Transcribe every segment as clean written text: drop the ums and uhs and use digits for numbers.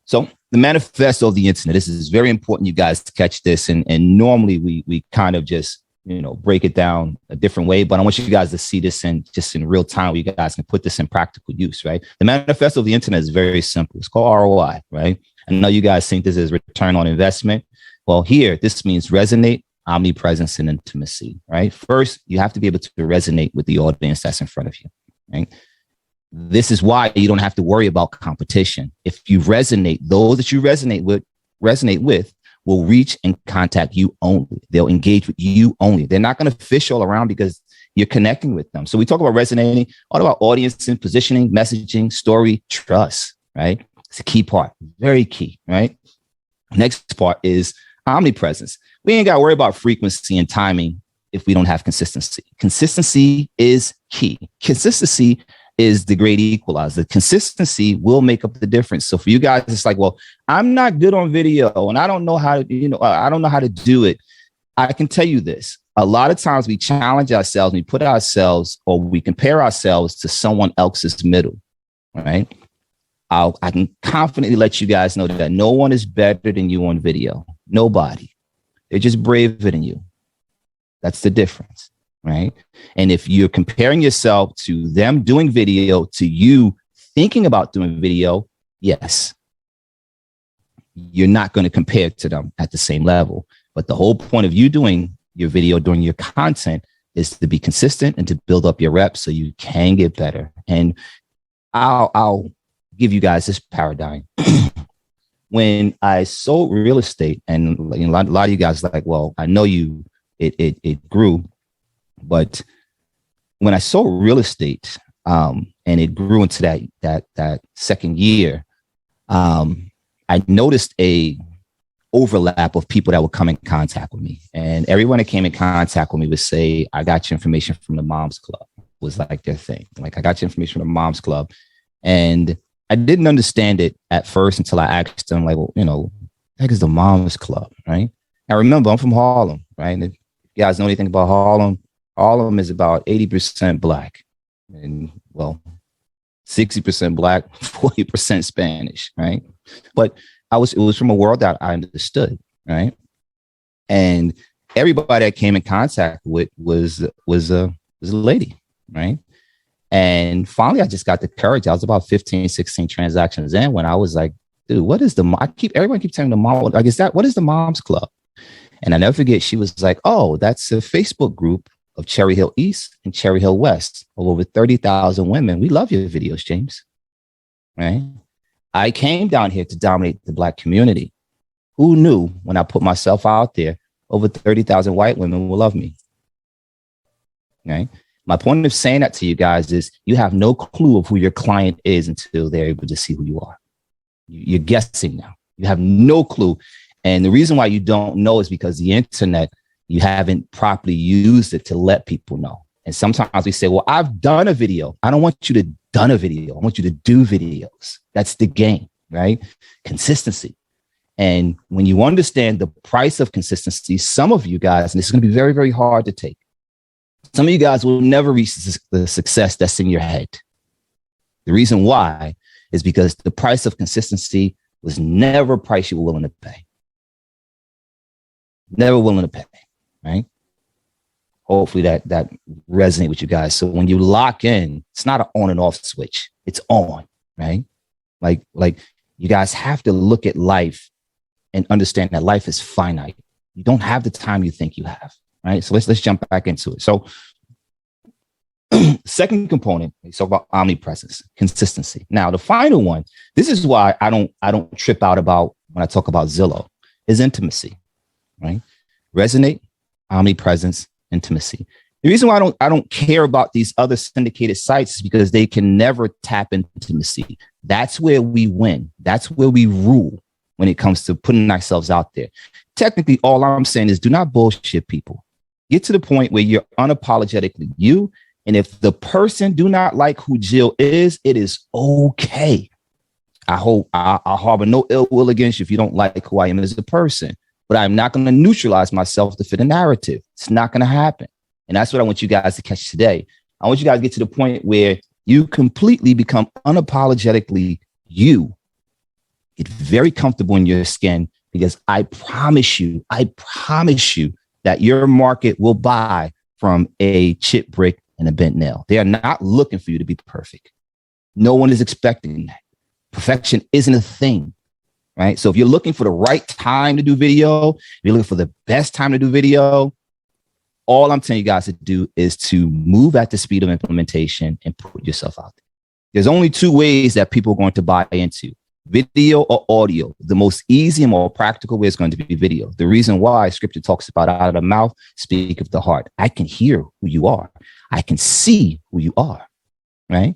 So the manifesto of the internet, this is very important. You guys to catch this. And normally we kind of just, break it down a different way, but I want you guys to see this in real time where you guys can put this in practical use, right? The manifesto of the internet is very simple. It's called ROI, right? I know you guys think this is return on investment. Well, here, this means resonate, omnipresence, and intimacy, right? First, you have to be able to resonate with the audience that's in front of you, right? This is why you don't have to worry about competition. If you resonate, those that you resonate with will reach and contact you only. They'll engage with you only. They're not going to fish all around because you're connecting with them. So we talk about resonating, all about audience and positioning, messaging, story, trust, right? It's a key part, very key, right? Next part is omnipresence. We ain't got to worry about frequency and timing if we don't have consistency. Consistency is key. Consistency is the great equalizer. Consistency will make up the difference. So for you guys, it's like, well, I'm not good on video and I don't know how to, I don't know how to do it. I can tell you this. A lot of times we challenge ourselves, we put ourselves or we compare ourselves to someone else's middle, right? I can confidently let you guys know that no one is better than you on video. Nobody. They're just braver than you. That's the difference. Right. And if you're comparing yourself to them doing video to you thinking about doing video, yes, you're not going to compare to them at the same level. But the whole point of you doing your video, doing your content is to be consistent and to build up your reps so you can get better. And I'll give you guys this paradigm. When I sold real estate, and a lot of you guys are like, well, I know it grew. But when I sold real estate and it grew into that second year, I noticed a overlap of people that would come in contact with me. And everyone that came in contact with me would say, I got your information from the Moms Club. It was like their thing. Like, I got your information from the Moms Club. And I didn't understand it at first until I asked them, like, well, what the heck is the Moms Club, right? I remember I'm from Harlem, right? And if you guys know anything about Harlem is about 80% Black and, well, 60% Black, 40% Spanish, right? But it was from a world that I understood, right? And everybody I came in contact with was a lady, right? And finally, I just got the courage. I was about 15, 16 transactions in when I was like, dude, what is everyone keeps telling the mom, what is the Moms Club? And I never forget, she was like, oh, that's a Facebook group of Cherry Hill East and Cherry Hill West of over 30,000 women. We love your videos, James. Right? I came down here to dominate the Black community. Who knew when I put myself out there, over 30,000 white women will love me? Right? My point of saying that to you guys is you have no clue of who your client is until they're able to see who you are. You're guessing now. You have no clue. And the reason why you don't know is because the internet, you haven't properly used it to let people know. And sometimes we say, well, I've done a video. I don't want you to done a video. I want you to do videos. That's the game, right? Consistency. And when you understand the price of consistency, some of you guys, and this is going to be very, very hard to take, some of you guys will never reach the success that's in your head. The reason why is because the price of consistency was never a price you were willing to pay. Never willing to pay. Right? Hopefully that resonates with you guys. So when you lock in, it's not an on and off switch. It's on, right? Like you guys have to look at life and understand that life is finite. You don't have the time you think you have, right? So let's jump back into it. So second component, we talk about omnipresence, consistency. Now the final one, this is why I don't trip out about when I talk about Zillow, is intimacy, right? Resonate, omnipresence, intimacy. The reason why I don't care about these other syndicated sites is because they can never tap intimacy. That's where we win. That's where we rule when it comes to putting ourselves out there. Technically, all I'm saying is do not bullshit people. Get to the point where you're unapologetically you. And if the person do not like who Jill is, it is okay. I hope I harbor no ill will against you if you don't like who I am as a person. But I'm not going to neutralize myself to fit a narrative. It's not going to happen. And that's what I want you guys to catch today. I want you guys to get to the point where you completely become unapologetically you. Get very comfortable in your skin, because I promise you that your market will buy from a chip brick and a bent nail. They are not looking for you to be perfect. No one is expecting that. Perfection isn't a thing, right? So if you're looking for the right time to do video, if you're looking for the best time to do video, all I'm telling you guys to do is to move at the speed of implementation and put yourself out there. There's only two ways that people are going to buy into: video or audio. The most easy and more practical way is going to be video. The reason why scripture talks about out of the mouth, speak of the heart. I can hear who you are. I can see who you are, right?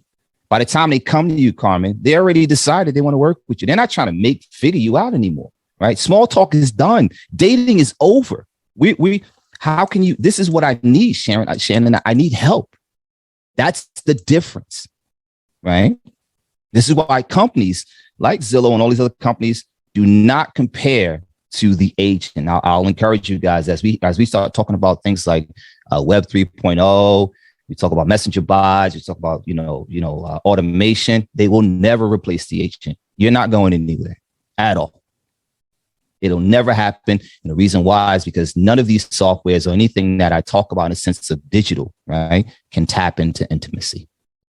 By the time they come to you, Carmen, they already decided they want to work with you. They're not trying to figure you out anymore, right? Small talk is done. Dating is over. How can you, this is what I need, Shannon, I need help. That's the difference, right? This is why companies like Zillow and all these other companies do not compare to the agent. Now, I'll encourage you guys as we start talking about things like Web 3.0, we talk about messenger bots, we talk about automation. They will never replace the agent. You're not going anywhere at all. It'll never happen. And the reason why is because none of these softwares or anything that I talk about in a sense of digital, right, can tap into intimacy.